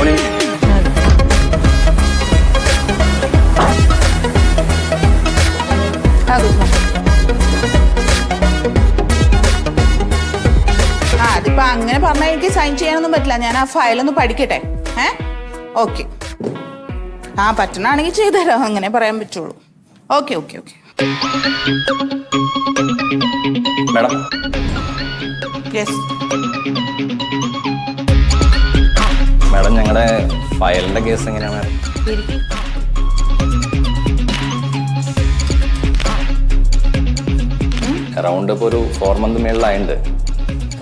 Morning. അതിപ്പോ അങ്ങനെ പറഞ്ഞാൽ എനിക്ക് സൈൻ ചെയ്യാനൊന്നും പറ്റില്ല. ഞാൻ ആ ഫയലൊന്ന് പഠിക്കട്ടെ. ഓക്കെ. പറ്റണാണെങ്കിൽ ചെയ്തുതരാം. അങ്ങനെ പറയാൻ പറ്റുള്ളൂ. Okay okay okay. Madam. Yes. Madam, ഞങ്ങളുടെ ഫയലിന്റെ കേസ് എങ്ങനെയാണ്? അറൗണ്ട് ഇപ്പോൾ ഒരു 4 month മേളിലായിട്ടുണ്ട്.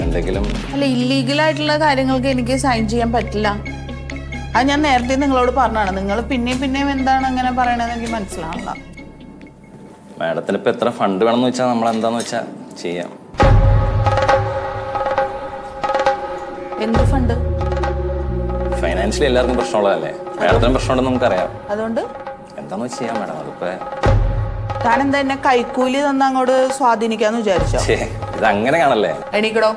എന്തെങ്കിലും അല്ല, ഇല്ലീഗലായിട്ടുള്ള കാര്യങ്ങൾക്ക് എനിക്ക് സൈൻ ചെയ്യാൻ പറ്റില്ല. അത് ഞാൻ നേരത്തെ നിങ്ങളോട് പറഞ്ഞാണ്. നിങ്ങൾ പിന്നെയും എന്താണ് അങ്ങനെ പറയണതെന്ന് എനിക്ക് മനസ്സിലാവില്ല. മാഡത്തിന് ഇപ്പം എത്ര ഫണ്ട് വേണമെന്ന് വെച്ചാൽ നമ്മൾ എന്താന്ന് വെച്ചാൽ ചെയ്യാം. എന്ത് ഫണ്ട്? ഫൈനാൻഷ്യലി എല്ലാവർക്കും പ്രശ്നമുള്ളതല്ലേ. മാഡത്തിനും പ്രശ്നമുണ്ടെന്ന് നമുക്കറിയാം. അതുകൊണ്ട് എന്താന്ന് വെച്ച് ചെയ്യാം മാഡം. അതിപ്പോ താനെന്താ എന്നെ കൈക്കൂലി തന്ന് അങ്ങോട്ട് സ്വാധീനിക്കാന്ന് വിചാരിച്ചോ? ഇത് അങ്ങനെ കാണല്ലേ. എണീക്കടോ.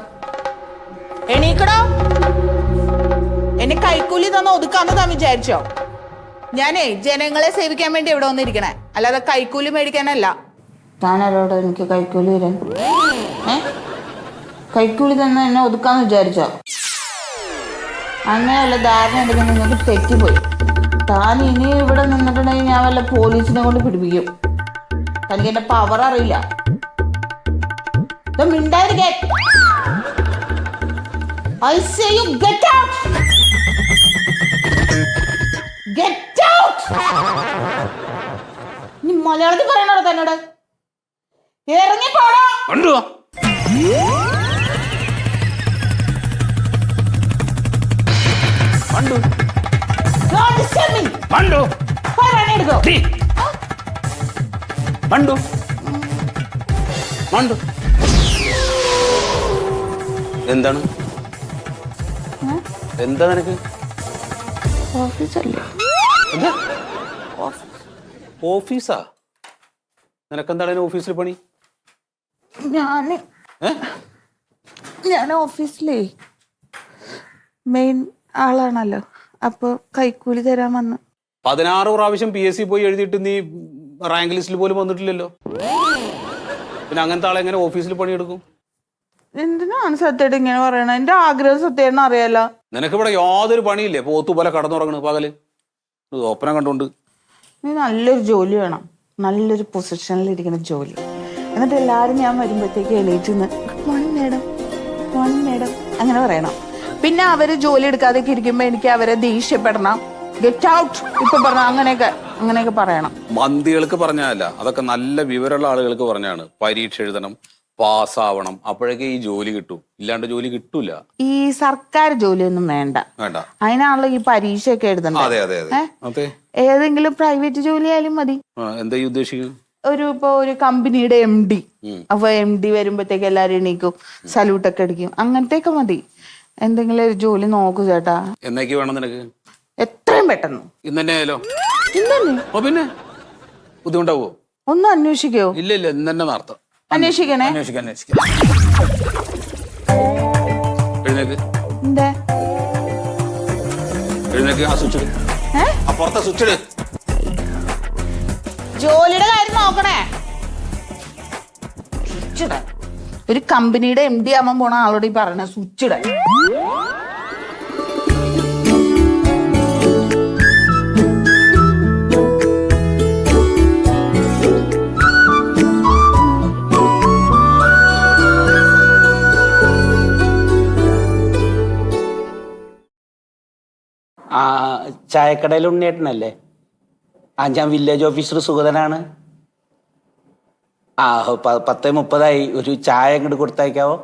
എന്നെ കൈക്കൂലി തന്ന് ഒതുക്കാന്ന് താൻ വിചാരിച്ചോ? ഞാനേ ജനങ്ങളെ സേവിക്കാൻ വേണ്ടി ഇവിടെ വന്നിരിക്കണേ, അല്ലാതെ കൈക്കൂലി മേടിക്കാനല്ല. താനാരോട് എനിക്ക് കൈക്കൂലി തരാൻ? കൈക്കൂലി തന്ന എന്നെ ഒതുക്കാന്ന് വിചാരിച്ചോ? അങ്ങനെയല്ല, ധാരണ എടുക്കാൻ നിങ്ങൾക്ക് തെറ്റിപ്പോയി. താൻ ഇനി ഇവിടെ നിന്നിട്ടുണ്ടെങ്കിൽ ഞാൻ വല്ല പോലീസിനെ കൊണ്ട് പിടിപ്പിക്കും. തനിക്ക് എന്റെ പവർ അറിയില്ല. മിണ്ടായിരിക്കാൻ. I say you get out! Get out! നീ മലയാളത്തിൽ പറയണോ തന്നോട്? ഇറങ്ങി പോടോ. കണ്ടോ? കണ്ടു. Don't disturb me. കണ്ടു. പറയണേ എടുക്കോ. കണ്ടു. കണ്ടു. എന്താണ്? എന്താ നിനക്ക്? ഓഫീസല്ലേ? എന്താ ഓഫീസാ? നിനക്കെന്താണ് ഓഫീസിൽ പണി? ഞാൻ ഓഫീസിലേ മെയിൻ ആളാണല്ലോ. അപ്പൊ കൈക്കൂലി തരാൻ വന്ന്. 16 പ്രാവശ്യം PSC പോയി എഴുതിയിട്ട് നീ റാങ്ക് ലിസ്റ്റിൽ പോലും വന്നിട്ടില്ലല്ലോ. പിന്നെ അങ്ങനത്തെ ആളെ എങ്ങനെ ഓഫീസിൽ പണിയെടുക്കും? എന്തിനാണ് സത്യമായിട്ട് ഇങ്ങനെ പറയണത്? എന്റെ ആഗ്രഹം സത്യം അറിയാലോ. നിനക്ക് ഇവിടെ യാതൊരു പണിയില്ലേ? പോത്തുപോലെ കടന്നുറങ്ങണ് പകല് ഓപ്പന കണ്ടോണ്ട്. നീ നല്ലൊരു ജോലി വേണം, നല്ലൊരു പൊസിഷനിൽ ഇരിക്കുന്ന ജോലി. എന്നിട്ട് എല്ലാവരും ഞാൻ വരുമ്പോഴത്തേക്ക് എണീറ്റ് good morning madam, morning madam അങ്ങനെ പറയണം. പിന്നെ അവര് ജോലി എടുക്കാതെ ഇരിക്കുമ്പോ എനിക്ക് അവരെ ദേഷ്യപ്പെടണം. ഗെറ്റ് ഔട്ട് ഇപ്പൊ പറഞ്ഞ അങ്ങനെയൊക്കെ പറയണം. മന്തികൾക്ക് പറഞ്ഞല്ല, അതൊക്കെ നല്ല വിവരമുള്ള ആളുകൾക്ക് പറഞ്ഞാണ്. പരീക്ഷ എഴുതണം, പാസ്സാവണം, അപ്പോഴേക്കെ ഈ ജോലി കിട്ടും. ഇല്ലാണ്ട് ജോലി കിട്ടൂല. ഈ സർക്കാർ ജോലിയൊന്നും വേണ്ട. അതിനാണല്ലോ ഈ പരീക്ഷയൊക്കെ എഴുതണ്ടേ. ഏതെങ്കിലും പ്രൈവറ്റ് ജോലി ആയാലും മതി. എന്താ ഉദ്ദേശിക്കുന്നത്? ഒരു കമ്പനിയുടെ MD. അപ്പൊ MD വരുമ്പോഴത്തേക്ക് എല്ലാരും എണീക്കും, സല്യൂട്ടൊക്കെ അടിക്കും. അങ്ങനത്തെയൊക്കെ മതി. എന്തെങ്കിലും ഒരു ജോലി നോക്കൂ ചേട്ടാ. എന്നേക്ക് വേണം നിനക്ക്? എത്രയും പെട്ടെന്ന്. ഇന്ന് തന്നെ ആയാലോ? ഇന്നല്ലേ? പിന്നെ ബുദ്ധിമുട്ടാവോ? ഒന്ന് അന്വേഷിക്കോ? ഇല്ല ഇന്ന് തന്നെ നടത്താം. അന്വേഷിക്കണേ. എഴുന്നേക്ക്. എന്താ എഴുന്നേക്ക്. ആ സ്വിച്ച് പുറത്തെ സ്വിച്ച് ഇട്. ജോലിയുടെ കാര്യം നോക്കണേ. ഒരു കമ്പനിയുടെ MD ആവാൻ പോണ ആളോട് ഈ പറയണ സ്വിച്ച് ഇടാൻ. ചായക്കടയിൽ ഉണ്ണിയേട്ടനല്ലേ? ഞാൻ വില്ലേജ് ഓഫീസർ സുഗതനാണ്. 10:30 ഒരു ചായ അങ്ങോട്ട് കൊടുത്തയക്കാവോ?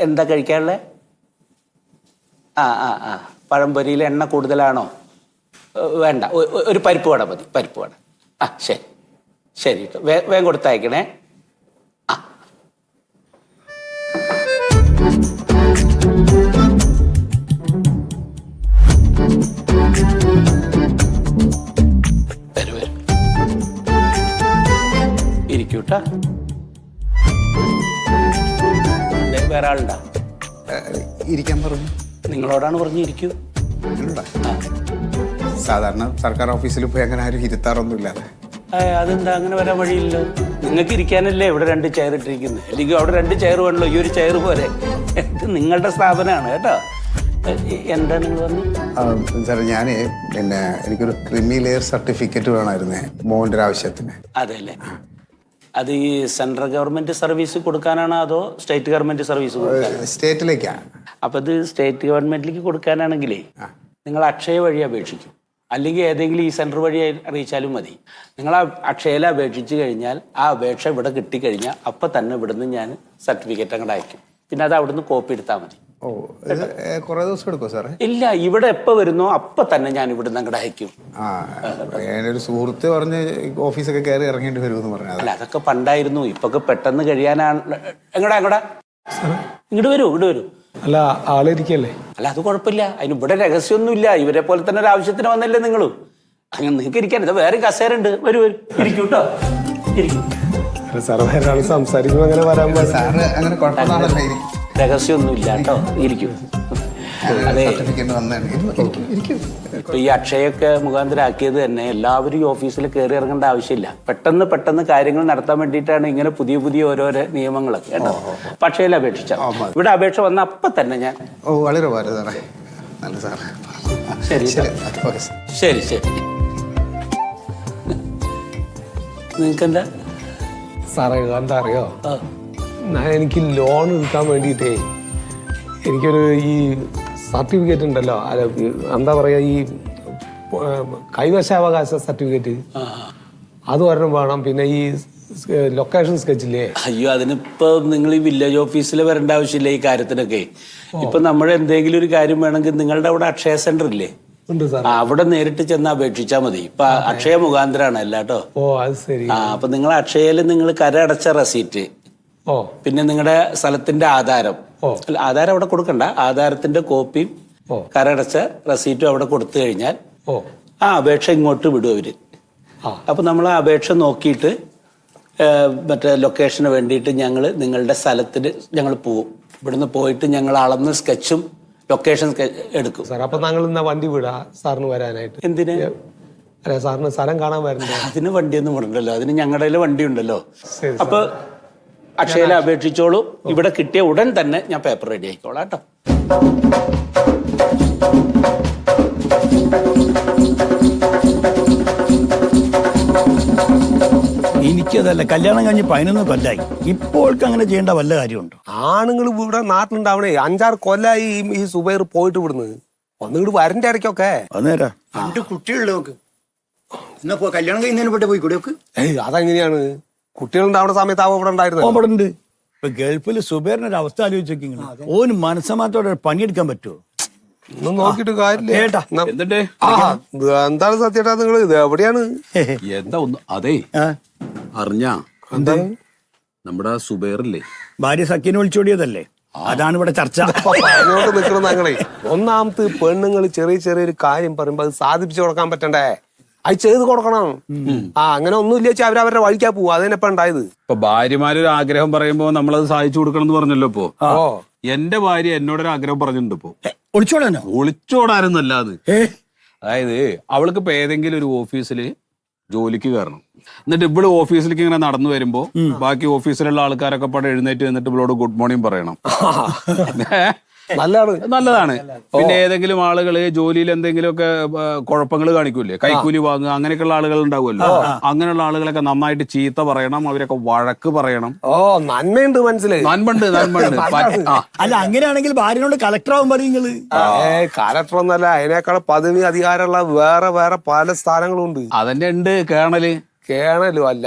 എന്താ കഴിക്കാനുള്ളത്? പഴംപൊരിയിൽ എണ്ണ കൂടുതലാണോ? വേണ്ട, ഒരു പരിപ്പ് വട മതി. പരിപ്പ് വട. ശരി ശരി കേട്ടോ. വേഗം കൊടുത്തയക്കണേ. ഇരിക്കൂട്ടാ. വേറെ ആളുണ്ടാ? ഇരിക്കാൻ പറഞ്ഞു. നിങ്ങളോടാണ് പറഞ്ഞിരിക്കൂ. അങ്ങനെയുണ്ടോ? സാധാരണ സർക്കാർ ഓഫീസിൽ പോയി അങ്ങനെ ആരും ഇരുത്താറൊന്നുമില്ലാതെ. അതെന്താ അങ്ങനെ വരാൻ വഴിയില്ലല്ലോ? നിങ്ങൾക്ക് ഇരിക്കാനല്ലേ ഇവിടെ 2 ചെയർ ഇട്ടിരിക്കുന്നത്, അല്ലെങ്കിൽ അവിടെ 2 ചെയർ വേണല്ലോ, ഈ ഒരു ചെയർ പോരെ. ഇത് നിങ്ങളുടെ സ്ഥാപനമാണ് കേട്ടോ. എന്താ നിങ്ങൾ പറഞ്ഞു? സാറേ ഞാൻ പിന്നെ എനിക്കൊരു ക്രിമി ലെയർ സർട്ടിഫിക്കറ്റ് വേണമായിരുന്നേ മോൻ്റെ ഒരു ആവശ്യത്തിന്. അതെ അല്ലേ? അത് ഈ സെൻട്രൽ ഗവൺമെന്റ് സർവീസ് കൊടുക്കാനാണോ അതോ സ്റ്റേറ്റ് ഗവൺമെന്റ് സർവീസ് കൊടുക്കാനാണോ? സ്റ്റേറ്റിലേക്കാണ്. അപ്പൊ ഇത് സ്റ്റേറ്റ് ഗവൺമെന്റിലേക്ക് കൊടുക്കാനാണെങ്കിലേ നിങ്ങൾ അക്ഷയ വഴി അപേക്ഷിക്കും, അല്ലെങ്കിൽ ഏതെങ്കിലും ഈ സെൻറ്റർ വഴി അറിയിച്ചാലും മതി. നിങ്ങൾ ആ അക്ഷയയിൽ അപേക്ഷിച്ച് കഴിഞ്ഞാൽ ആ അപേക്ഷ ഇവിടെ കിട്ടിക്കഴിഞ്ഞാൽ അപ്പം തന്നെ ഇവിടുന്ന് ഞാൻ സർട്ടിഫിക്കറ്റ് അങ്ങോട്ട് അയക്കും. പിന്നെ അത് അവിടുന്ന് കോപ്പി എടുത്താൽ മതി. ഓ, ഇത് കുറേ ദിവസം എടുക്കുമോ സാറേ? ഇല്ല, ഇവിടെ എപ്പോൾ വരുന്നോ അപ്പം തന്നെ ഞാൻ ഇവിടുന്ന് അങ്ങോട്ട് അയക്കും. ആ, ഞാനൊരു സുഹൃത്ത് പറഞ്ഞ് ഓഫീസൊക്കെ കയറി ഇറങ്ങേണ്ടി വരുമെന്ന് പറഞ്ഞത്. അല്ല, അതൊക്കെ പണ്ടായിരുന്നു. ഇപ്പൊക്കെ പെട്ടെന്ന് കഴിയാനാണ്. എങ്ങടാ ഇങ്ങോട്ട് വരൂ. അല്ല, ആളിരിക്കല്ലേ? അല്ല, അത് കുഴപ്പമില്ല. അതിന് ഇവിടെ രഹസ്യമൊന്നുമില്ല. ഇവരെ പോലെ തന്നെ ഒരു ആവശ്യത്തിന് വന്നല്ലേ നിങ്ങളും. അങ്ങനെ നിങ്ങൾക്ക് ഇരിക്കാൻ ഇത് വേറെ കസേരണ്ട്. വരൂ ഇരിക്കൂ കേട്ടോ, ഇരിക്കും. സാറ് വേറെ ആൾ സംസാരിക്കുമ്പോൾ അങ്ങനെ വരാൻ പാടില്ല. സാറ് അങ്ങനെ കുഴപ്പമില്ലാന്നല്ലേ? രഹസ്യമൊന്നുമില്ല കേട്ടോ, ഇരിക്കും. അതെ, ഇപ്പൊ ഈ അക്ഷയൊക്കെ മുഖാന്തരാക്കിയത് തന്നെ എല്ലാവരും ഈ ഓഫീസിൽ കയറി ഇറങ്ങേണ്ട ആവശ്യമില്ല. പെട്ടെന്ന് കാര്യങ്ങൾ നടത്താൻ വേണ്ടിയിട്ടാണ് ഇങ്ങനെ പുതിയ ഓരോരോ നിയമങ്ങളൊക്കെ കേട്ടോ. പക്ഷേയിൽ അപേക്ഷിച്ച ഇവിടെ അപേക്ഷ വന്ന അപ്പം തന്നെ ഞാൻ. ഓ, വളരെ വളരെ സാറേ, നല്ല സാറേ. ശരി. നിങ്ങൾക്കെന്താ സാറേ എന്താ അറിയോ, എനിക്ക് ലോൺ എടുക്കാൻ വേണ്ടിയിട്ടേ എനിക്കൊരു ഈ സർട്ടിഫിക്കറ്റ് ഉണ്ടല്ലോ, അല്ല എന്താ പറയുക, ഈ കൈവശാവകാശ സർട്ടിഫിക്കറ്റ് അത് ഒരെണ്ണം വേണം. പിന്നെ ഈ ലൊക്കേഷൻ സ്കെച്ചില്ലേ? അയ്യോ, അതിനിപ്പോ നിങ്ങൾ ഈ വില്ലേജ് ഓഫീസിൽ വരേണ്ട ആവശ്യമില്ല ഈ കാര്യത്തിനൊക്കെ. ഇപ്പൊ നമ്മുടെ എന്തെങ്കിലും ഒരു കാര്യം വേണമെങ്കിൽ നിങ്ങളുടെ അവിടെ അക്ഷയ സെന്റർ ഇല്ലേ? അവിടെ നേരിട്ട് ചെന്ന് അപേക്ഷിച്ചാൽ മതി. ഇപ്പൊ അക്ഷയ മുഖാന്തരാണ് അല്ലാട്ടോ. ഓ, അത് ശരി. അപ്പൊ നിങ്ങൾ അക്ഷയയിൽ നിങ്ങൾ കരടച്ച റെസീറ്റ്, പിന്നെ നിങ്ങളുടെ സ്ഥലത്തിന്റെ ആധാരം, ആധാരം അവിടെ കൊടുക്കണ്ട, ആധാരത്തിന്റെ കോപ്പിയും കരടച്ച റെസീറ്റും അവിടെ കൊടുത്തു കഴിഞ്ഞാൽ ആ അപേക്ഷ ഇങ്ങോട്ട് വിടും അവര്. അപ്പൊ നമ്മൾ ആ അപേക്ഷ നോക്കിയിട്ട് മറ്റേ ലൊക്കേഷന് വേണ്ടിയിട്ട് നിങ്ങളുടെ സ്ഥലത്തിന് ഞങ്ങൾ പോവും. ഇവിടുന്ന് പോയിട്ട് ഞങ്ങൾ അളന്ന് സ്കെച്ചും ലൊക്കേഷൻ എടുക്കും. സാർ, അപ്പൊ ഞങ്ങൾ ഇന്ന വണ്ടി വിടാ സാറിന് വരാനായിട്ട്? എന്തിന്? അല്ല, സാറിന് സ്ഥലം കാണാൻ വരണ്ടേ? അതിന് വണ്ടിയൊന്നും ഉണ്ടല്ലോ, അതിന് ഞങ്ങളുടെ വണ്ടി ഉണ്ടല്ലോ. അപ്പൊ അക്ഷയയിൽ അപേക്ഷിച്ചോളൂ. ഇവിടെ കിട്ടിയ ഉടൻ തന്നെ ഞാൻ പേപ്പർ റെഡി ആയിക്കോളാം കേട്ടോ. എനിക്കതല്ല, കല്യാണം കഴിഞ്ഞ് 11 കൊല്ലായി. ഇപ്പോൾക്ക് അങ്ങനെ ചെയ്യേണ്ട വല്ല കാര്യമുണ്ടോ? ആണുങ്ങൾ ഇവിടെ നാട്ടിലുണ്ടാവണേ 5-6 കൊല്ലായി ഈ സുബൈർ പോയിട്ട് ഇവിടുന്ന് ഒന്നിങ്ങോട്ട് വരന്റെ ഇടയ്ക്കൊക്കെ. അന്നേരാ 2 കുട്ടികളുടെ നോക്ക് എന്നാ കല്യാണം കഴിഞ്ഞതിന് പെട്ടെ പോയി കൂടെ നോക്ക്. അതെങ്ങനെയാണ്? കുട്ടികളുണ്ടാവുന്ന സമയത്ത് അവ ഇവിടെ ഉണ്ടായിരുന്നു. ഓമ്പടുണ്ട്. ഇപ്പൊ ഗൾഫിൽ സുബൈറിനൊരു അവസ്ഥ ആലോചിച്ചു. ഓന് മനസ്സമാത്തോടെ പണിയെടുക്കാൻ പറ്റുമോ? ഒന്നും നോക്കിട്ട് കാര്യമില്ല. എന്നിട്ട് എന്താണ് സത്യേട്ടാ നിങ്ങൾ ഇത് എവിടെയാണ്? എന്താ അതെ അറിഞ്ഞാ എന്താ നമ്മുടെ സുബൈറില്ലേ, ഭാര്യ സക്കീനെ വിളിച്ചോടിയതല്ലേ? അതാണ് ഇവിടെ ചർച്ച. പറഞ്ഞോണ്ട് നിൽക്കണം ഞങ്ങളെ. ഒന്നാമത് പെണ്ണുങ്ങൾ ചെറിയൊരു കാര്യം പറയുമ്പോ അത് സാധിപ്പിച്ചു കൊടുക്കാൻ പറ്റണ്ടേ? അത് ചെയ്ത് കൊടുക്കണം. അങ്ങനെ ഒന്നുമില്ല വെച്ചാൽ അവരവരുടെ വഴിക്കാ പോവും. അതിനെപ്പ ഉണ്ടായത്. ഇപ്പൊ ഭാര്യമാരൊരു ആഗ്രഹം പറയുമ്പോ നമ്മളത് സാധിച്ചു കൊടുക്കണം എന്ന് പറഞ്ഞല്ലോ. ഇപ്പൊ എന്റെ ഭാര്യ എന്നോടൊരു ആഗ്രഹം പറഞ്ഞിട്ടുണ്ട്. ഇപ്പൊ ഒളിച്ചോടാനോ? ഒളിച്ചോടാനൊന്നല്ല അത്. അതായത് അവൾക്ക് ഇപ്പൊ ഏതെങ്കിലും ഒരു ഓഫീസില് ജോലിക്ക് കയറണം. എന്നിട്ട് ഇവിടെ ഓഫീസിലേക്ക് ഇങ്ങനെ നടന്നു വരുമ്പോ ബാക്കി ഓഫീസിലുള്ള ആൾക്കാരൊക്കെ പാടെ എഴുന്നേറ്റ് എന്നിട്ട് ഇവളോട് ഗുഡ് മോർണിംഗ് പറയണം. നല്ലതാണ്. പിന്നെ ഏതെങ്കിലും ആളുകള് ജോലിയിൽ എന്തെങ്കിലുമൊക്കെ കുഴപ്പങ്ങൾ കാണിക്കൂലേ, കൈക്കൂലി വാങ്ങുക, അങ്ങനെയൊക്കെയുള്ള ആളുകൾ ഉണ്ടാവുമല്ലോ. അങ്ങനെയുള്ള ആളുകളൊക്കെ നന്നായിട്ട് ചീത്ത പറയണം, അവരൊക്കെ വഴക്ക് പറയണം. നന്മയുണ്ട്, മനസ്സിലായി? നന്മണ്ട്. അല്ല, അങ്ങനെയാണെങ്കിൽ ഭാര്യനോട് കളക്ടർ ആവും പറയുന്നത്. കളക്ടർ ഒന്നല്ല, അതിനേക്കാൾ പദവി അധികാരമുള്ള വേറെ പല സ്ഥാനങ്ങളും ഉണ്ട്. അതന്നെ ഉണ്ട്. കേണലും അല്ല,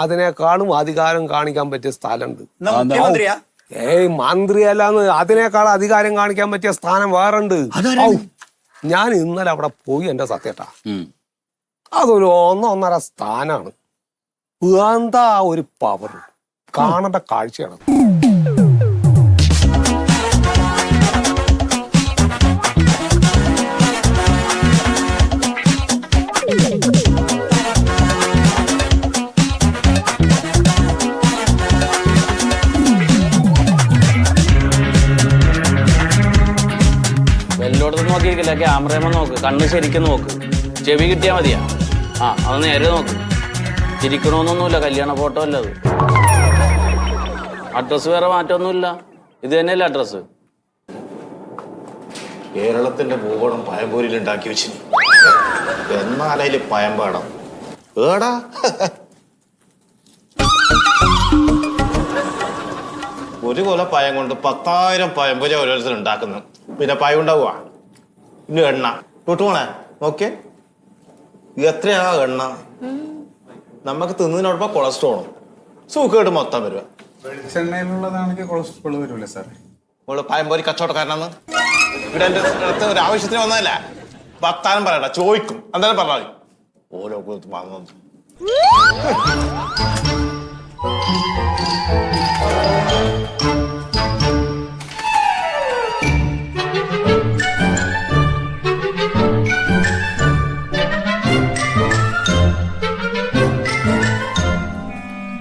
അതിനേക്കാളും അധികാരം കാണിക്കാൻ പറ്റിയ സ്ഥലമുണ്ട്. മുഖ്യമന്ത്രിയാ? മന്ത്രിയല്ലാന്ന്, അതിനേക്കാൾ അധികാരം കാണിക്കാൻ പറ്റിയ സ്ഥാനം വേറെ ഉണ്ട്. ഞാൻ ഇന്നലെ അവിടെ പോയി എന്റെ സത്യേട്ടാ. അതൊരു 1-1.5 സ്ഥാനാണ്. എന്താ ഒരു പവർ, കാണേണ്ട കാഴ്ചയാണ്. നോക്കിയിരിക്കില്ല, ക്യാമറയമ്മ നോക്ക്, കണ്ണ് ശരിക്കും നോക്ക്, ചെവി കിട്ടിയാ മതിയാ. ആ അത് നേരെ നോക്ക്. ചിരിക്കണമെന്നൊന്നുമില്ല, കല്യാണ ഫോട്ടോ അല്ല അത്. അഡ്രസ്സ് വേറെ മാറ്റമൊന്നുമില്ല, ഇത് തന്നെയല്ലേ അഡ്രസ്സ്? കേരളത്തിന്റെ ഭൂപടം പയമ്പൂരിൽ ഉണ്ടാക്കി വെച്ചു. എന്നാലതില് പയമ്പാടം ഏടാ. ഒരു കൊല പയം കൊണ്ട് 10,000 പയമ്പൂര ഓരോരുത്തർ ഉണ്ടാക്കുന്നു. പിന്നെ പയം ഉണ്ടാവുക. ഇനി എണ്ണ കൂട്ടുപോണേ നോക്കിയേ, എത്രയാ എണ്ണ? നമുക്ക് തിന്നതിനോടൊപ്പം കൊളസ്ട്രോളും സൂക്കേട് മൊത്തം വരിക. വെളിച്ചെണ്ണയിലുള്ളതാണെങ്കിൽ കൊളസ്ട്രോൾ വരില്ലേ സാറേ? നമ്മള് പയമ്പൂരി കച്ചവടക്കാരനാന്ന് ഇവിടെ എന്റെ അടുത്ത് ഒരു ആവശ്യത്തിന് വന്നതല്ല. വർത്താനം പറയണ്ട, ചോദിക്കും. എന്തായാലും പറഞ്ഞാൽ മതി. ഓരോ വന്നു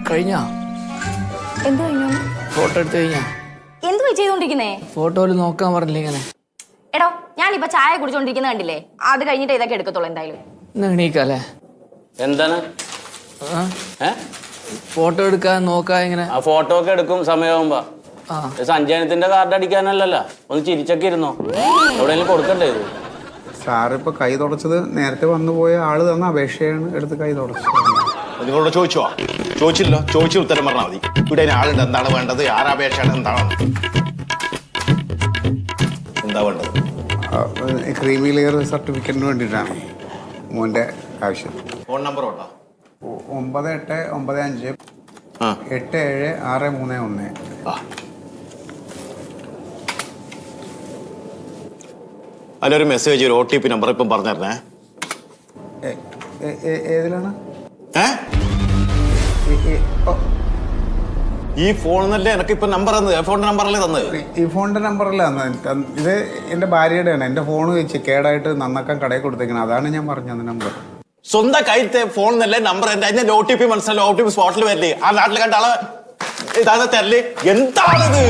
കഴിഞ്ഞാ എന്ത് കഴിഞ്ഞു? ഫോട്ടോ എടുത്തു കഴിഞ്ഞാ? എന്ത് ചെയ്തോണ്ടിരിക്കുന്നേ? ഫോട്ടോയിൽ നോക്കാൻ പറഞ്ഞില്ലേ ഇങ്ങനെ? എടോ ഞാനിപ്പോ ചായ കുടിച്ചോണ്ടിരിക്കുന്ന കണ്ടില്ലേ? അത് കഴിഞ്ഞിട്ട് ഇതൊക്കെ എടുക്കത്തുള്ളൂ എന്തായാലും. എണീക്കല്ലേ? എന്താണ് ഫോട്ടോ എടുക്കാൻ നോക്കാ ഇങ്ങനെ? ആ ഫോട്ടോ ഒക്കെ എടുക്കും സമയമാകുമ്പോ. സഞ്ചയനത്തിന്റെ കാർഡ് അടിക്കാനല്ലല്ലോ, ഒന്ന് ചിരിച്ചൊക്കെ ഇരുന്നോ. എവിടെയെങ്കിലും കൊടുക്കണ്ടേ ഇത്? സാറിപ്പോ കൈ തുടച്ചത് നേരത്തെ വന്നു പോയ ആള് തന്ന അപേക്ഷയാണ് എടുത്ത് കൈ തുടച്ചത്. നിങ്ങളോട് ചോദിച്ചോ? ചോദിച്ചില്ലോ, ചോദിച്ചു ഉത്തരം പറഞ്ഞാൽ മതി. ഇവിടെ ആളുണ്ട്, എന്താണ് വേണ്ടത്, ആരാപേക്ഷയാണ്, എന്താണ് എന്താ വേണ്ടത്? ക്രീമി ലെയർ സർട്ടിഫിക്കറ്റിന് വേണ്ടിയിട്ടാണ് മോന്റെ ആവശ്യം. ഫോൺ നമ്പർ ഉണ്ടോ? 9895876331. അതിലൊരു മെസ്സേജ്, ഒരു OTP നമ്പർ ഇപ്പം പറഞ്ഞിരുന്നേ. ഏതിലാണ്? ഈ ഫോണിനല്ലേ എനിക്ക് ഇപ്പൊ നമ്പർ തന്നത്? ഫോണിന്റെ നമ്പറല്ലേ തന്നത്? ഈ ഫോണിന്റെ നമ്പറല്ല ഇത് എന്റെ ഭാര്യയുടെയാണ്. എന്റെ ഫോൺ വെച്ച് കേടായിട്ട് നന്നാക്കാൻ കടയിൽ കൊടുത്തേക്കണം. അതാണ് ഞാൻ പറഞ്ഞത് നമ്പർ. സ്വന്തം കയ്യിലത്തെ ഫോണിനല്ലേ നമ്പർ? എന്റെ അതിന്റെ OTP മനസ്സിലല്ലോ. OTP സ്പോട്ടിൽ വരില്ലേ? ആ നാട്ടിൽ കണ്ട ആള് ഇതാണ് തരല്. എന്താണത്?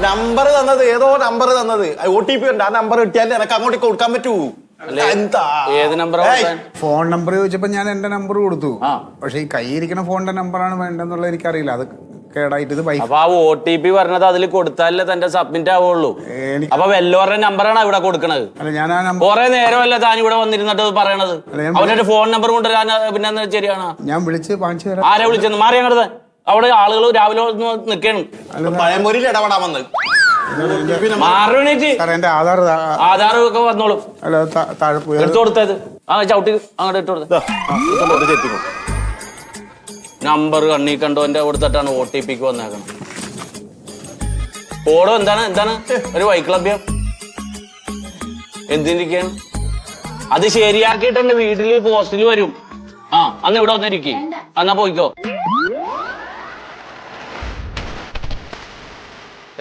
നമ്പർ തന്നത്, ഏതോ നമ്പർ തന്നത്, OTP ഉണ്ട്. ആ നമ്പർ കിട്ടിയാലേ എനിക്ക് അങ്ങോട്ടേക്ക് കൊടുക്കാൻ പറ്റൂ. ഏത് നമ്പർ? ഫോൺ നമ്പർ ചോദിച്ചപ്പോ ഞാൻ എന്റെ നമ്പർ കൊടുത്തു. പക്ഷെ ഈ കയ്യിരിക്കുന്ന ഫോണിന്റെ നമ്പറാണ് വേണ്ടെന്നുള്ളത് എനിക്കറിയില്ല. അത് കേടായിട്ട് ഇത് അപ്പൊ ആ OTP പറഞ്ഞത് അതിൽ കൊടുത്താലേ തന്റെ സബ്മിറ്റ് ആവുള്ളൂ. അപ്പൊ വെല്ലോരുടെ നമ്പറാണ് ഇവിടെ കൊടുക്കണത്. ഞാൻ ആ നമ്പർ കുറെ നേരമല്ല താൻ ഇവിടെ വന്നിരുന്നിട്ട് പറയണത്. അവരുടെ ഫോൺ നമ്പർ കൊണ്ടുവരാൻ പിന്നെ ശരിയാണ്. ഞാൻ വിളിച്ച് വാങ്ങിച്ചു തരാം. ആരെ വിളിച്ചെന്ന് മാറി അങ്ങോട്ട്. അവിടെ ആളുകൾ രാവിലെ നിൽക്കണം. പഴംപൊരിയിൽ ഇടപെടാൻ വന്നത്. എന്റെ ആധാർ ഒക്കെ വന്നോളും. എടുത്തു കൊടുത്തത് ആ ചവിട്ടി അങ്ങോട്ട് ഇട്ട് കൊടുത്തത്. നമ്പർ കണ്ണി കണ്ടോ എന്റെ കൊടുത്തിട്ടാണ് OTPക്ക് വന്നേക്കണം. ഓടോ എന്താണ് എന്താണ് ഒരു വൈക്ലഭ്യം എന്തിരിക്കാണ്? അത് ശരിയാക്കിയിട്ട് എന്റെ വീട്ടിൽ പോസ്റ്റിൽ വരും. അന്ന് ഇവിടെ വന്നിരിക്കും. എന്നാ പോയിക്കോ.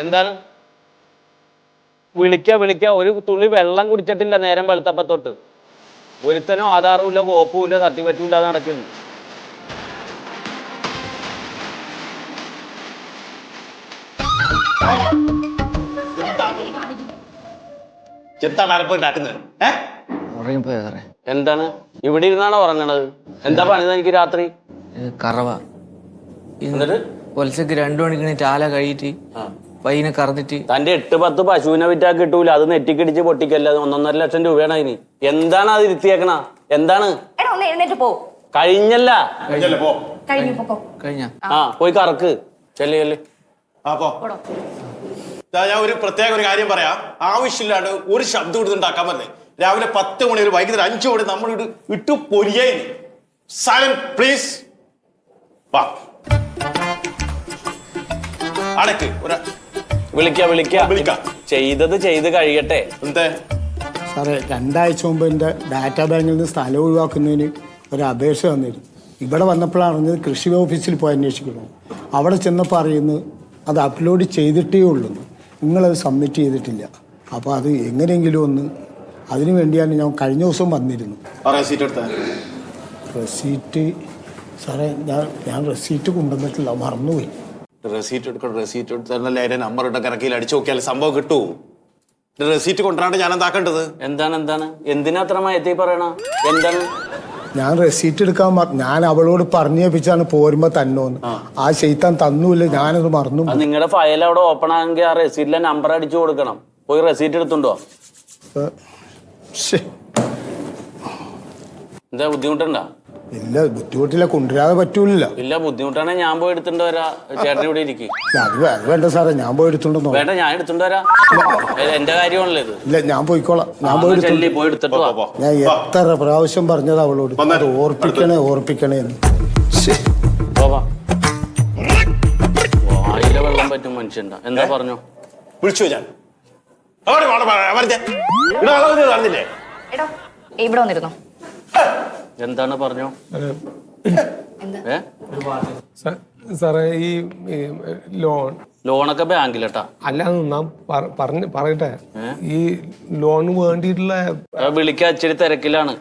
എന്താണ് വിളിക്ക ഒരു തുള്ളി വെള്ളം കുടിച്ചിട്ടില്ല നേരം വെളുത്തപ്പത്തൊട്ട്. ഒരുത്തനും ആധാറും ഇല്ല, കോപ്പും ഇല്ല, തട്ടിപ്പറ്റും നടക്കുന്നു. എന്താണ് ഇവിടെ ഇരുന്നാണോ ഉറങ്ങണത്? എന്താ പണിത് എനിക്ക് രാത്രി? കറവ. എന്നിട്ട് പൊലച്ചക്ക് 2 മണിക്ക് ചാല കഴിയിട്ട് പയ്യനെ കറന്നിട്ട്. തന്റെ 8-10 പശുവിനെ വിറ്റാ കിട്ടൂല. അത് നെറ്റിക്കടിച്ച് പൊട്ടിക്കല്ല. 1.5 ലക്ഷം രൂപയാണ് അതിന്. എന്താണ് അത് ഇരുത്തിയേക്കണ? എന്താണ്? കഴിഞ്ഞല്ല. കഴിഞ്ഞ പോയി കറക്ക്. ചെല്ല്. ഞാൻ ഒരു പ്രത്യേക ഒരു കാര്യം പറയാം. ആവശ്യമില്ലാണ്ട് ഒരു ശബ്ദം കൊടുത്തുണ്ടാക്കാൻ പറ്റേ. രാവിലെ 10 മണി ഒരു വൈകുന്നേരം 5 മണി നമ്മൾ ഇട്ടു പൊരിയായി. Silent please. വാ അടക്ക്. വിളിക്ക. ചെയ്തത് ചെയ്ത് കഴിയട്ടെ. എന്തേ സാറേ, 2 ആഴ്ച മുമ്പ് എൻ്റെ ഡാറ്റാ ബാങ്കിൽ നിന്ന് സ്ഥലം ഒഴിവാക്കുന്നതിന് ഒരു അപേക്ഷ തന്നിരുന്നു. ഇവിടെ വന്നപ്പോഴാണ് അറിഞ്ഞത് കൃഷി ഓഫീസിൽ പോയി അന്വേഷിക്കണം. അവിടെ ചെന്നപ്പോൾ അറിയുന്നത് അത് അപ്ലോഡ് ചെയ്തിട്ടേ ഉള്ളൂ, നിങ്ങളത് സബ്മിറ്റ് ചെയ്തിട്ടില്ല. അപ്പോൾ അത് എങ്ങനെയെങ്കിലും ഒന്ന്, അതിനു വേണ്ടിയാണ് ഞാൻ കഴിഞ്ഞ ദിവസം വന്നിരുന്നു. റെസീറ്റ് സാറേ, ഞാൻ റെസീറ്റ് കൊണ്ടുവന്നിട്ടില്ല, മറന്നുപോയി. റെസീറ്റ് എടുക്കണം. റെസീറ്റ് എടുത്താലല്ലേ അതിന്റെ നമ്പർ ഇട്ട കറക്കിയിൽ അടിച്ചു നോക്കിയാൽ സംഭവം കിട്ടൂ. റെസീറ്റ് കൊണ്ടുവരാണ്ട് ഞാൻ എന്താക്കേണ്ടത്? എന്താണ് എന്തിനാ അത്ര മയത്തി പറയണ? എന്താണ്? ഞാൻ റെസീറ്റ് എടുക്കാൻ ഞാൻ അവളോട് പറഞ്ഞേപ്പിച്ചാണ് പോരുമ്പോ തന്നോന്ന്. ആ ചെയ്ത്താൻ തന്നൂല്ല, ഞാനത് മറന്നു. നിങ്ങളുടെ ഫയൽ അവിടെ ഓപ്പൺ ആണെങ്കിൽ ആ റെസീറ്റിലെ നമ്പർ അടിച്ചു കൊടുക്കണം. പോയി റെസീറ്റ് എടുത്തുണ്ടോ? എന്താ ബുദ്ധിമുട്ടുണ്ടോ? ഇല്ല, ബുദ്ധിമുട്ടില്ല, കൊണ്ടുവരാതെ പറ്റൂല. ഇല്ല, ബുദ്ധിമുട്ടാണെങ്കിൽ ഞാൻ പോയി എടുത്തിട്ട് വരാ. ചേട്ടൻ ഇവിടെ ഇരിക്കും. അത് വേണ്ട സാറേ, ഞാൻ പോയി എടുത്തോണ്ടോ? വേണ്ട, ഞാൻ എടുത്തിട്ട് വരാ. എന്റെ കാര്യമാണല്ലോ ഇത്. ഇല്ല, ഞാൻ പോയിക്കോളാം. ഞാൻ പോയി എടുത്തിട്ട് വാ. ഞാൻ എത്ര പ്രാവശ്യം പറഞ്ഞത് അവളോട്, അത് ഓർപ്പിക്കണേ എന്ന്. വായിലെ വെള്ളം പറ്റും മനുഷ്യണ്ട. എന്താ പറഞ്ഞു? വിളിച്ചു ഞാൻ കാണുന്നില്ലേ? എടോ ഇവിടെ വന്നിരുന്നോ? എന്താണ് പറഞ്ഞു? സാറേ, ഈ ലോണൊക്കെ ബാങ്കിലട്ടാ. അല്ല, ഞാൻ പറയട്ടെ, ഈ ലോണ് വേണ്ടിയിട്ടുള്ള വിളിക്കാൻ ഇച്ചിരി തിരക്കിലാണ്.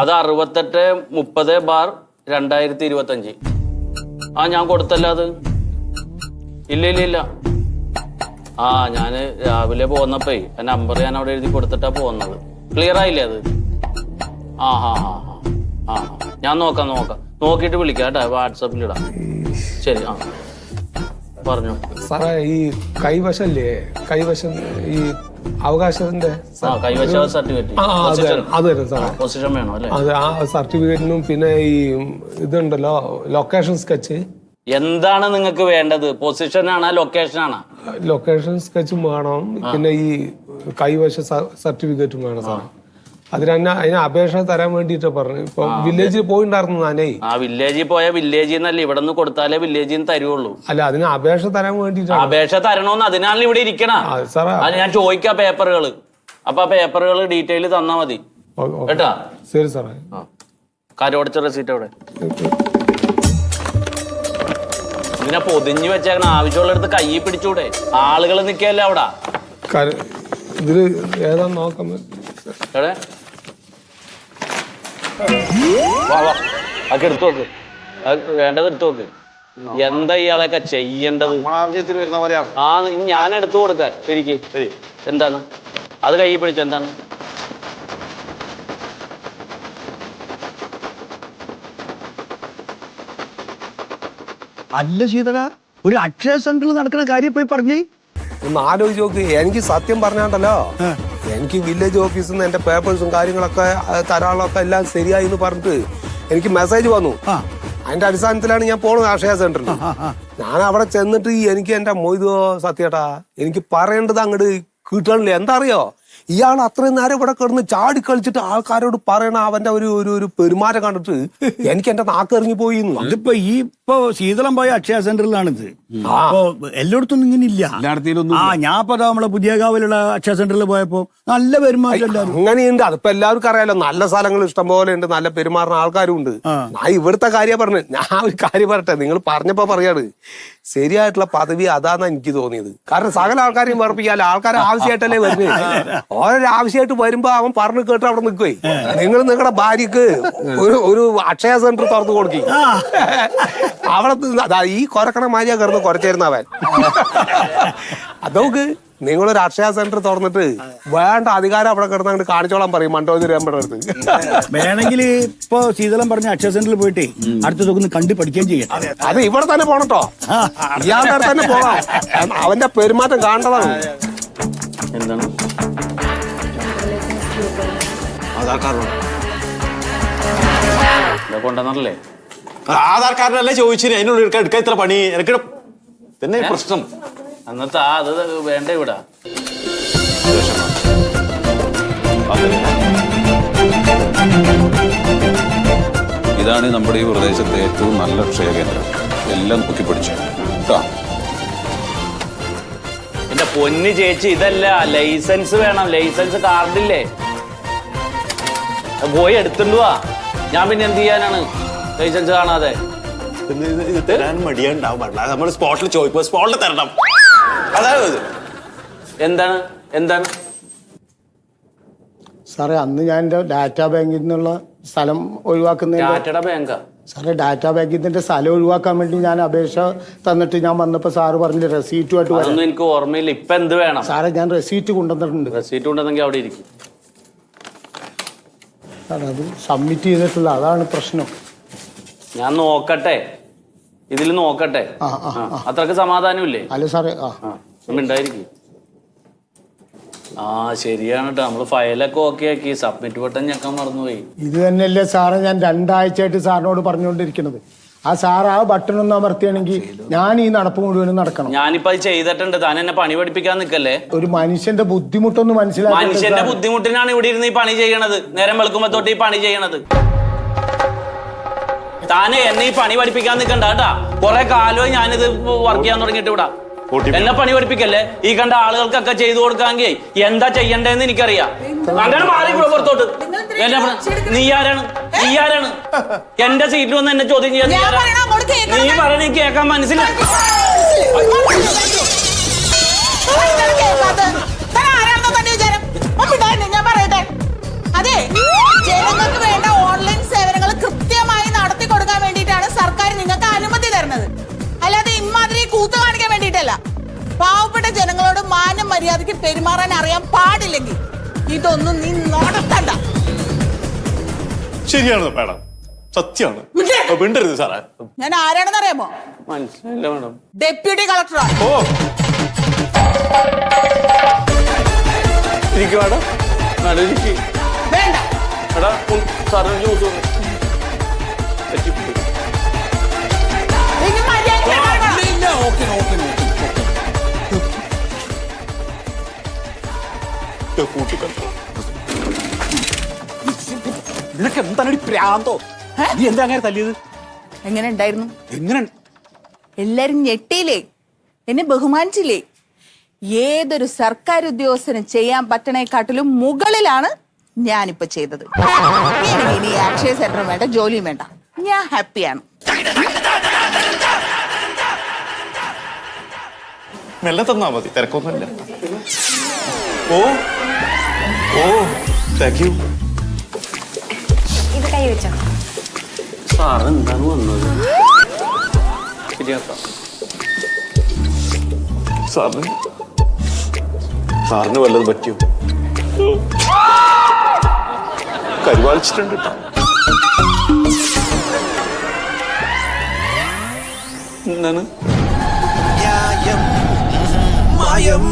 അത് 6830/2025. ഞാൻ കൊടുത്തല്ല അത്. ഇല്ല. ഞാന് രാവിലെ പോന്നപ്പോ നമ്പർ ഞാൻ അവിടെ എഴുതി കൊടുത്തിട്ടാ പോന്നത്. ക്ലിയർ ആയില്ലേ അത്? ഞാൻ നോക്കാം. നോക്കിയിട്ട് വിളിക്കാം കേട്ടാ, വാട്സാപ്പിലിടാം. ശരി. പറഞ്ഞു സാറേ, ഈ കൈവശല്ലേ, ഈ അവകാശത്തിന്റെ കൈവശ സർട്ടിഫിക്കറ്റ് അത് തരും സാറേ. പൊസിഷൻ വേണോ അല്ലേ? അത് ആ സർട്ടിഫിക്കറ്റിനും പിന്നെ ഈ ഇതുണ്ടല്ലോ, ലൊക്കേഷൻ സ്കെച്ച്. എന്താണ് നിങ്ങൾക്ക് വേണ്ടത്? പൊസിഷൻ ആണോ ലൊക്കേഷൻ ആണോ? ലൊക്കേഷൻ സ്കെച്ചും വേണം, പിന്നെ ഈ കൈവശ സർട്ടിഫിക്കറ്റും വേണം സാർ. അതിന് അപേക്ഷ തരാൻ വേണ്ടിട്ട് പറഞ്ഞു. ഇപ്പൊ വില്ലേജിൽ പോയിണ്ടായിരുന്നു ഞാനേ. വില്ലേജിൽ പോയ വില്ലേജിൽ നിന്നല്ല, ഇവിടെ നിന്ന് കൊടുത്താലേ വില്ലേജിൽ നിന്ന് തരുള്ളൂ. അല്ല, അതിന് അപേക്ഷ തരാൻ വേണ്ടിട്ടാണ്. അപേക്ഷ തരണോന്ന് അതിനാണ് ഇവിടെ ഇരിക്കണ. അത് ഞാൻ ചോദിക്കാം പേപ്പറുകൾ. അപ്പൊ ആ പേപ്പറുകൾ ഡീറ്റെയിൽ തന്നാ മതി കേട്ടാ. ശരി സാറേ. കരോടച്ച റെസീറ്റ് അവിടെ ഇതിനെ പൊതിഞ്ഞു വെച്ചേക്കണം. ആവശ്യമുള്ളടുത്ത് കൈ പിടിച്ചൂടെ? ആളുകൾ നിക്കല്ലേ അവിടെ. ഇതില് ഏതാ നോക്കാം. എവിടെ അതൊക്കെ എടുത്തു നോക്ക്. വേണ്ടത് എടുത്തു നോക്ക്. എന്താ ഇയാളൊക്കെ ചെയ്യേണ്ടത്? ഞാൻ എടുത്തു കൊടുക്കാൻ ശരിക്ക്. എന്താണ് അത്? കൈ പിടിച്ച എന്താണ്? അല്ല ശീതള, ഒരു അക്ഷയ സെന്ററിൽ നടക്കുന്ന കാര്യം പോയി പറഞ്ഞേ. ഒന്ന് ആലോചിച്ച് നോക്ക്. എനിക്ക് സത്യം പറഞ്ഞാണ്ടല്ലോ, എനിക്ക് വില്ലേജ് ഓഫീസിൽ നിന്ന് എന്റെ പേപ്പേഴ്സും കാര്യങ്ങളൊക്കെ തരാളൊക്കെ എല്ലാം ശരിയായി എന്ന് പറഞ്ഞിട്ട് എനിക്ക് മെസ്സേജ് വന്നു. അതിന്റെ അടിസ്ഥാനത്തിലാണ് ഞാൻ പോണത് അക്ഷയ സെന്ററിൽ. ഞാൻ അവിടെ ചെന്നിട്ട് എനിക്ക് എന്റെ മൊയ്തോ സത്യേട്ടാ, എനിക്ക് പറയേണ്ടത് അങ്ങോട്ട് കിട്ടണില്ല. എന്താ അറിയോ, ഇയാൾ അത്രയും നേരം ഇവിടെ കിടന്ന് ചാടി കളിച്ചിട്ട് ആൾക്കാരോട് പറയണ അവന്റെ ഒരു പെരുമാറ്റം കണ്ടിട്ട് എനിക്ക് എന്റെ നാക്ക് ഇറങ്ങി പോയി. ഇതിപ്പോ ശീതളം പോയ അക്ഷയ സെന്ററിലാണിത്. അപ്പൊ എല്ലായിടത്തും ഇങ്ങനെ ഇല്ല. ഞാൻ ഇപ്പൊ നമ്മളെ പുതിയകാവിലുള്ള അക്ഷയ സെന്ററിൽ പോയപ്പോ നല്ല പെരുമാറ്റം. അങ്ങനെയുണ്ട്. അതിപ്പോ എല്ലാവർക്കും അറിയാലോ, നല്ല സ്ഥലങ്ങൾ ഇഷ്ടം പോലെ ഉണ്ട്, നല്ല പെരുമാറുന്ന ആൾക്കാരും ഉണ്ട്. ഞാൻ ഇവിടുത്തെ കാര്യം പറഞ്ഞു. ഞാൻ ഒരു കാര്യം പറയട്ടെ, നിങ്ങൾ പറഞ്ഞപ്പോ പറയാണ്, ശരിയായിട്ടുള്ള പദവി അതാന്നാ എനിക്ക് തോന്നിയത്. കാരണം സകല ആൾക്കാരെയും വർപ്പിക്കാല്ല, ആൾക്കാരെ ആവശ്യമായിട്ടല്ലേ വരുന്നത്. ഓരോ ആവശ്യമായിട്ട് വരുമ്പോ അവൻ പറഞ്ഞു കേട്ട് അവിടെ നിൽക്കുവേ. നിങ്ങൾ നിങ്ങളുടെ ഭാര്യക്ക് ഒരു അക്ഷയ സെന്റർ തുറന്നു കൊടുക്കി. അവിടെ ഈ കൊരക്കണ മാരിയാ കിടന്ന് കുറച്ചിരുന്ന അവൻ. അതൊക്കെ നിങ്ങളൊരു അക്ഷയ സെന്റർ തുറന്നിട്ട് വേണ്ട അധികാരം അവിടെ കിടന്ന് അങ്ങോട്ട് കാണിച്ചോളാൻ പറയും. മണ്ടോതി രമ്പയുടെ അടുത്ത് വേണമെങ്കിൽ ഇപ്പൊ ശീതളം പറഞ്ഞ അക്ഷയ സെന്ററിൽ പോയിട്ട് അടുത്തൊക്കെ കണ്ടു പഠിക്കുകയും ചെയ്യാം. അത് ഇവിടെ തന്നെ പോണട്ടോ, ഇയാളുടെ അടുത്ത് തന്നെ പോകാം. അവന്റെ പെരുമാറ്റം കാണേണ്ടതാണ്. എന്താണ് ആധാർ കാർഡ് കൊണ്ടുവന്നല്ലേ? ആധാർ കാർഡിനല്ലേ ചോദിച്ചിന്, അതിനുള്ളിൽ എടുക്കാൻ ഇത്ര പണി എനിക്ക് തന്നെ പ്രശ്നം. അന്നത്തെ അത് വേണ്ട ഇവിടെ. ഇതാണ് നമ്മുടെ ഈ പ്രദേശത്തെ ഏറ്റവും നല്ല ക്ഷയകേന്ദ്രം. എല്ലാം നോക്കിപ്പിടിച്ചു കേട്ടോ. എന്റെ പൊന്ന് ചേച്ചി, ഇതല്ല ലൈസൻസ് വേണം. ലൈസൻസ് കാർഡില്ലേ, പോയി എടുത്തുണ്ടു വാ. ഞാൻ പിന്നെ എന്ത് ചെയ്യാനാണ് ലൈസൻസ് കാണാതെ? തരാൻ മടിയുണ്ടാവും. നമ്മൾ സ്പോട്ടിൽ ചോദിക്കുമ്പോ സ്പോട്ടിൽ തരണം. അതായത് എന്താണ് സാറേ, അന്ന് ഞാൻ എന്റെ ഡാറ്റാ ബാങ്കിൽ നിന്നുള്ള സ്ഥലം ഒഴിവാക്കുന്ന ഡാറ്റയുടെ ബാങ്കാ? സാറേ ഡാറ്റാ ബാങ്കിന്റെ സ്ഥലം ഒഴിവാക്കാൻ വേണ്ടി ഞാൻ അപേക്ഷ തന്നിട്ട് ഞാൻ വന്നപ്പോൾ സാറ് പറഞ്ഞില്ല റെസീറ്റുമായിട്ട് വരാം. അതൊന്നും എനിക്ക് ഓർമ്മയില്ല. ഇപ്പൊ എന്ത് വേണം? സാറേ ഞാൻ റെസീറ്റ് കൊണ്ടുവന്നിട്ടുണ്ട്. റെസീറ്റ് കൊണ്ടുവന്നെങ്കിൽ അവിടെ ഇരിക്കും. സാറേ അത് സബ്മിറ്റ് ചെയ്തിട്ടില്ല, അതാണ് പ്രശ്നം. ഞാൻ നോക്കട്ടെ, ഇതിൽ നോക്കട്ടെ. അത്രക്ക് സമാധാനമില്ലേ? അല്ല സാറേ ഉണ്ടായിരിക്കും. ആ ശരിയാണ് കേട്ടോ, നമ്മള് ഫയലൊക്കെ ഓക്കെ ആക്കി, സബ്മിറ്റ് ബട്ടൺ ഞെക്കാൻ മറന്നുപോയി. ഇത് തന്നെയല്ലേ സാറേ ഞാൻ 2 ആഴ്ചയായിട്ട് സാറിനോട് പറഞ്ഞുകൊണ്ടിരിക്കുന്നത്. ആ സാർ ആ ബട്ടൺ ഒന്ന് അമർത്തിയാണെങ്കിൽ ഞാൻ ഈ നടപ്പ് മുഴുവനും നടക്കണം. ഞാനിപ്പോ അത് ചെയ്തിട്ടുണ്ട്. താൻ എന്നെ പണി പഠിപ്പിക്കാൻ നിൽക്കല്ലേ. ഒരു മനുഷ്യന്റെ ബുദ്ധിമുട്ടൊന്ന് മനസ്സിലാക്കി. മനുഷ്യന്റെ ബുദ്ധിമുട്ടിനാണ് ഇവിടെ ഇരുന്ന് ഈ പണി ചെയ്യണത്, നേരം വെളുക്കുമ്പോ തൊട്ട് ഈ പണി ചെയ്യണത്. താനെ എന്നെ ഈ പണി പഠിപ്പിക്കാൻ നിൽക്കണ്ട കേട്ടാ. കുറെ കാലമായി ഞാനിത് വർക്ക് ചെയ്യാൻ തുടങ്ങിയിട്ട് ഇവിടെ. എന്നെ പണി പഠിപ്പിക്കല്ലേ. ഈ കണ്ട ആളുകൾക്കൊക്കെ ചെയ്തു കൊടുക്കാമെങ്കിൽ എന്താ ചെയ്യണ്ടേന്ന് എനിക്കറിയാം. അങ്ങനെ മാറി പുറത്തോട്ട്. നീ ആരാണ്? എന്റെ സീറ്റിൽ വന്ന് എന്നെ ചോദ്യം ചെയ്യാൻ നീ പറയണ കേൾക്കാൻ മനസ്സിലായി. അതെ, ജനങ്ങൾക്ക് വേണ്ട ഓൺലൈൻ സേവനങ്ങൾ കൃത്യമായി നടത്തി കൊടുക്കാൻ വേണ്ടിയിട്ടാണ് സർക്കാർ നിങ്ങൾക്ക് അനുമതി തരുന്നത്. അല്ലാതെ ഇമാതിരി കൂത്തു കാണിക്കാൻ വേണ്ടിയിട്ടല്ല. പാവപ്പെട്ട ജനങ്ങളോട് മാന്യം മര്യാദയ്ക്ക് പെരുമാറാൻ അറിയാൻ പാടില്ലെങ്കിൽ ഇതൊന്നും നീ നടത്തണ്ട. ശരിയാണ് മാഡം, സത്യമാണ്. മിണ്ടരുത് സാറേ. ഞാൻ ആരാണെന്ന് അറിയാമോ? മനസ്സിലായില്ല മാഡം. ഡെപ്യൂട്ടി കളക്ടറാണ്. ഓ ഇരിക്കും മാഡം. വേണ്ട സാറിന് ജ്യൂസ് ഇനി മര്യാദയ്ക്ക് നിനക്ക് എന്താണ് പ്രാന്തോ? നീ എന്താ അങ്ങനെ തല്ലിയത്? എങ്ങനെ ഉണ്ടായിരുന്നു? എല്ലാരും ഞെട്ടിയില്ലേ? എന്നെ ബഹുമാനിച്ചില്ലേ? ഏതൊരു സർക്കാർ ഉദ്യോഗസ്ഥന് ചെയ്യാൻ പറ്റണേക്കാട്ടിലും മുകളിലാണ് ഞാനിപ്പോ ചെയ്തത്. ഇനി അക്ഷയ സെന്ററും വേണ്ട, ജോലിയും വേണ്ട, ഞാൻ ഹാപ്പിയാണ്. മെല്ലെ തന്നാ മതി, തിരക്കൊന്നുമില്ല. ഓ ഓ താങ്ക് യു. ഇത് കൈ വെച്ചോ. സാറ് എന്താണ് വന്നത്? സാറിന് വല്ലതും പറ്റിയോ? കരുവാളിച്ചിട്ടുണ്ട് കേട്ടോ. എന്താണ് മായം